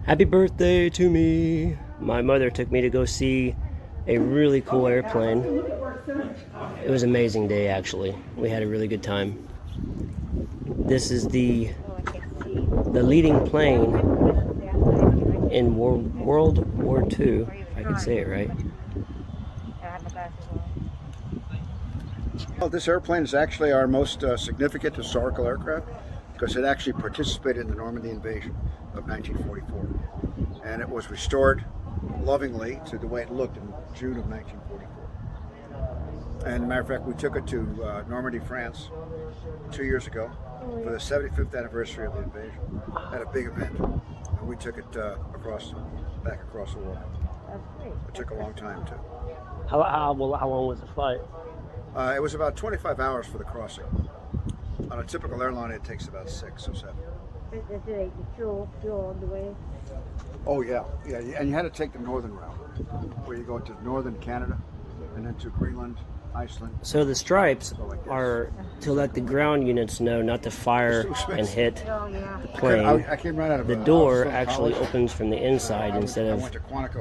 Happy birthday to me. My mother took me to go see a really cool airplane. It was an amazing day, actually. We had a really good time. This is the leading plane in World War II, if I could say it right. Well, this airplane is actually our most significant historical aircraft because it actually participated in the Normandy invasion of 1944. And it was restored lovingly to the way it looked in June of 1944. And as a matter of fact, we took it to Normandy, France 2 years ago for the 75th anniversary of the invasion at a big event. And we took it back across the water. It took a long time too. How long was the flight? It was about 25 hours for the crossing. On a typical airline, it takes about 6 or 7. Is it fuel on the way? Oh yeah, and you had to take the northern route, where you go to northern Canada, and then to Greenland, Iceland. So the stripes are to let the ground units know not to fire and hit Oh, yeah. the plane. I came right out of The door actually opens from the inside instead of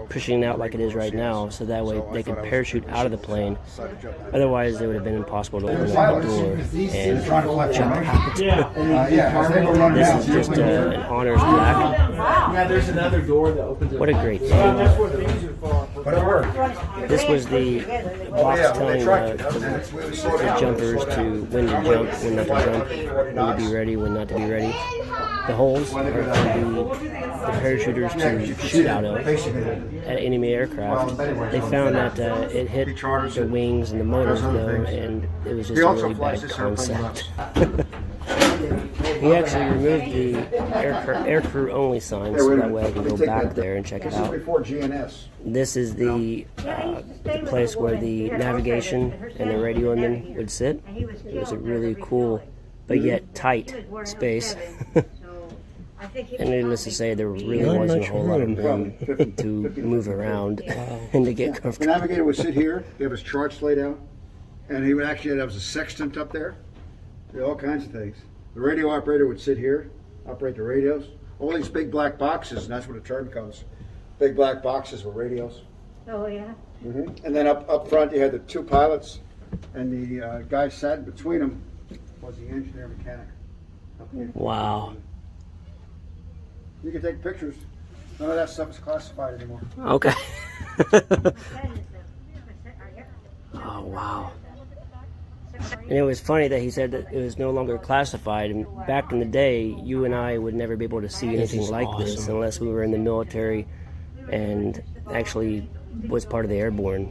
pushing it out like it is right now, so that way they could parachute out of the plane. Otherwise, it would have been impossible to open up the door and jump out. This is just an honors plaque. Yeah, there's another door that opens. What a great day. That's where the music falls. But it worked. This was the box telling the jumpers to when to jump, when not to jump, when to be ready, when not to be ready. The holes are for the parachuters to shoot out of at enemy aircraft. They found that it hit the wings and the motors though, and it was just a really bad concept. He actually removed the air crew only sign so that way I can go back there and check it out. Before GNS. This is the place where the navigation and the radioman would sit. It was a really cool but yet tight space. And needless to say, there really wasn't a whole lot of room to move around and to get The comfortable. navigator would sit here, he have his charts laid out, and he would actually have a sextant up there, all kinds of things. The radio operator would sit here, operate the radios. All these big black boxes, and that's where the term comes. Big black boxes with radios. Oh, yeah. And then up front, you had the 2 pilots, and the guy sat between them was the engineer mechanic. Wow. You can take pictures. None of that stuff is classified anymore. Okay. Oh, wow. And it was funny that he said that it was no longer classified. And back in the day, you and I would never be able to see anything like this unless we were in the military and actually was part of the airborne.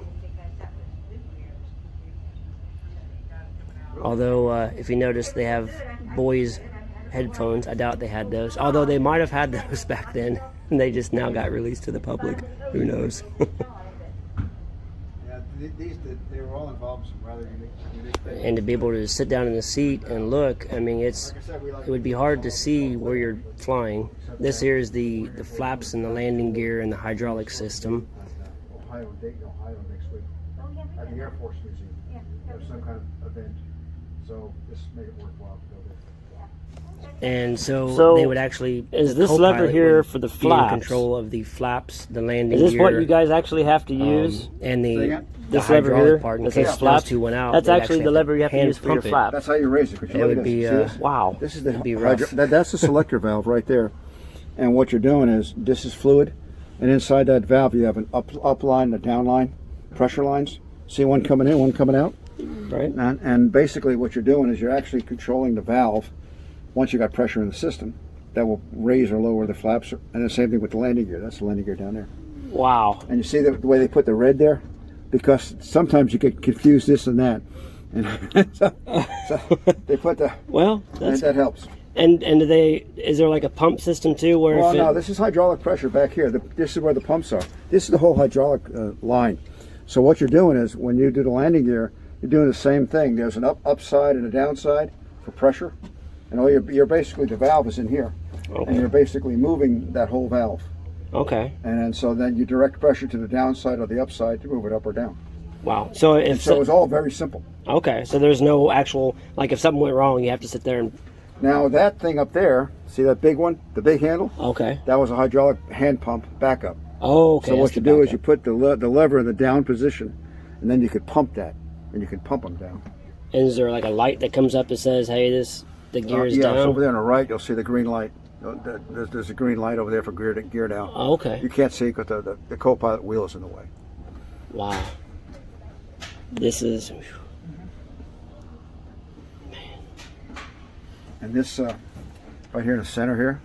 Although, if you notice, they have boys' headphones. I doubt they had those. Although they might have had those back then, and they just now got released to the public. Who knows? Yeah, they were all involved in some rather unique things. And to be able to sit down in the seat and look, I mean, it would be hard to see where you're flying. This here is the flaps and the landing gear and the hydraulic system. Dayton, Ohio next week at the Air Force Museum. There's some kind of event. So this made it worthwhile to go there. And so they would actually. Is the this lever co-pilot here would for the be in flaps? control of the flaps, the landing Is this gear. what you guys actually have to use? And Say the again? This lever hydraulic here part in that case says those flaps? two went out. That's they'd actually the lever you have to hand use for your pump it. flaps. That's how you raise it. It would be Wow. This is the It'd be rough. that's the selector valve right there. And what you're doing is this is fluid, and inside that valve you have an up line, a down line, pressure lines. See one coming in, one coming out. right. And basically what you're doing is you're actually controlling the valve once you got pressure in the system that will raise or lower the flaps. And the same thing with the landing gear. That's the landing gear down there. Wow. And you see the way they put the red there? Because sometimes you get confused this and that. And so they put the, Well, that helps. and do they? Is there like a pump system too, where Well, if it, no, this is hydraulic pressure back here. This is where the pumps are. This is the whole hydraulic line. So what you're doing is when you do the landing gear, you're doing the same thing. There's an upside and a downside for pressure, and all you're basically, the valve is in here, and you're basically moving that whole valve. Okay. And so then you direct pressure to the downside or the upside to move it up or down. Wow. So if So it's all very simple. okay, so there's no actual, like if something went wrong, you have to sit there and Now that thing up there, see that big one, the big handle? Okay. That was a hydraulic hand pump backup. Oh, okay. So that's what you the do is backup. you put the lever in the down position, and then you could pump that, and you can pump them down. And is there like a light that comes up that says, "Hey, the gear is Yeah, down"? it's over there on the right. You'll see the green light. There's a green light over there for gear down. Oh, okay. You can't see because the co-pilot wheel is in the way. Wow. This is. And this right here in the center here,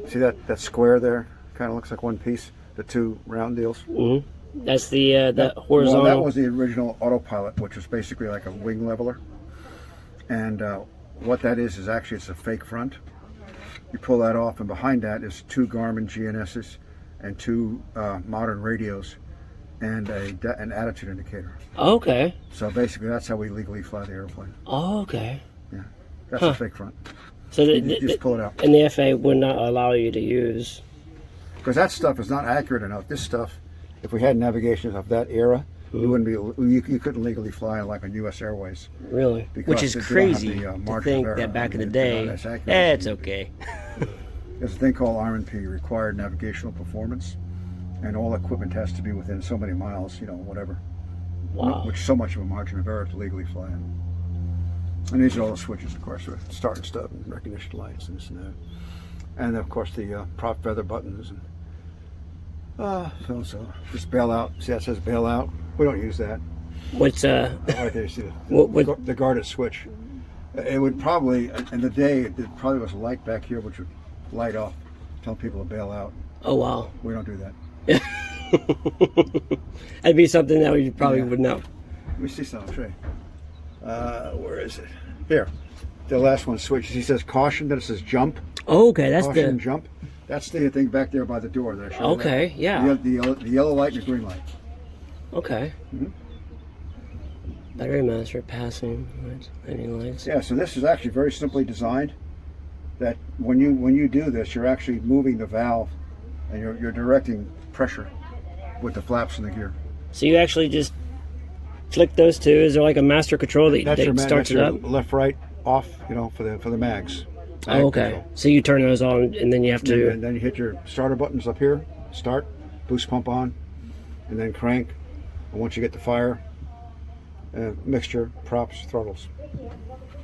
see that square there? Kind of looks like one piece. The two round deals. Mm-hmm. That's the horizontal. Well, that was the original autopilot, which was basically like a wing leveler. And what that is actually it's a fake front. You pull that off, and behind that is two Garmin GNSs and two modern radios and an attitude indicator. Okay. So basically, that's how we legally fly the airplane. Oh, okay. Yeah, that's a fake front. So You just pull it out. and the FAA would not allow you to use. Because that stuff is not accurate enough. This stuff, if we had navigation of that era, you wouldn't be. You couldn't legally fly like on U.S. Airways. Really? Because Which is they don't have crazy the, to margin think of error. that back I in the mean, they're day, not as accurate as it's they need to be. okay. There's a thing called RNP, Required Navigational Performance, and all equipment has to be within so many miles, whatever. Wow. Which is so much of a margin of error to legally fly in. And these are all the switches, of course, for start and stop and recognition lights and this and that. And of course the prop feather buttons and so just bail out. See that says bail out? We don't use that. What's Right there, you see the guarded switch. It would probably, in the day, it probably was a light back here which would light off, telling people to bail out. Oh wow. We don't do that. That'd be something that we probably would know. Let me see something, Trey. Where is it? Here. The last one switches. He says caution, then it says jump. Oh, okay, that's Caution the. and jump. That's the thing back there by the door there. Okay, yeah. The yellow light and the green light. Okay. Mhm. Battery master passing lights, landing lights. Yeah, so this is actually very simply designed. That when you do this, you're actually moving the valve, and you're directing pressure with the flaps in the gear. So you actually just flick those two. Is there like a master control that starts it up? Left, right, off. For the mags. Oh, okay. Control. So you turn those on, and then you have to. And then you hit your starter buttons up here. Start, boost pump on, and then crank. And once you get the fire, mixture, props, throttles.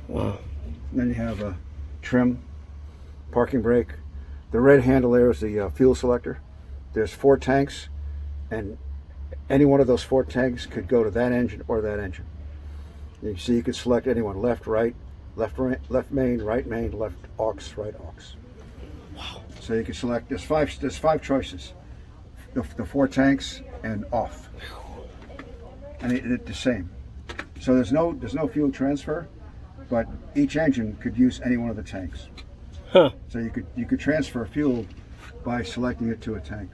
Wow. And then you have a trim, parking brake. The red handle there is the fuel selector. There's 4 tanks, and any one of those 4 tanks could go to that engine or that engine. You see, you could select anyone: left, right, left main, right main, left aux, right aux. Wow. So you can select. There's five choices. The 4 tanks and off, and it's the same. So there's no fuel transfer, but each engine could use any one of the tanks. Huh. So you could transfer fuel by selecting it to a tank.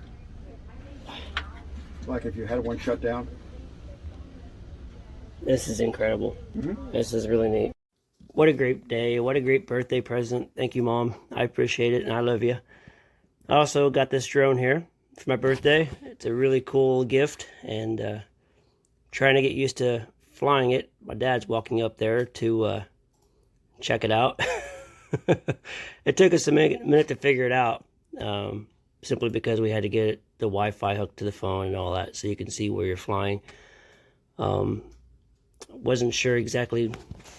Like if you had one shut down. This is incredible. Mm-hmm. This is really neat. What a great day. What a great birthday present. Thank you, Mom. I appreciate it, and I love you. I also got this drone here for my birthday. It's a really cool gift, and trying to get used to flying it. My dad's walking up there to check it out. It took us a minute to figure it out, simply because we had to get the Wi-Fi hooked to the phone and all that, so you can see where you're flying. Wasn't sure exactly.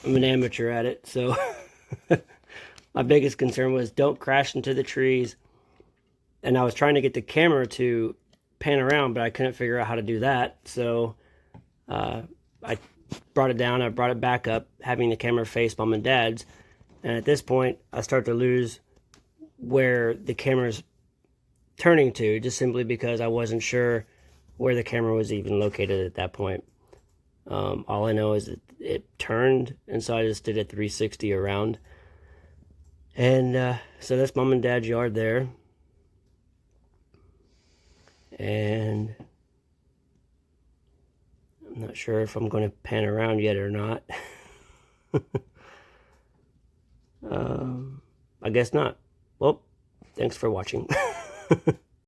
I'm an amateur at it, so my biggest concern was don't crash into the trees. And I was trying to get the camera to pan around, but I couldn't figure out how to do that. So I brought it down. I brought it back up, having the camera face Mom and Dad's. And at this point, I start to lose where the camera's turning to, just simply because I wasn't sure where the camera was even located at that point. All I know is that it turned, and so I just did a 360 around. And so that's Mom and Dad's yard there. And I'm not sure if I'm going to pan around yet or not. I guess not. Well, thanks for watching.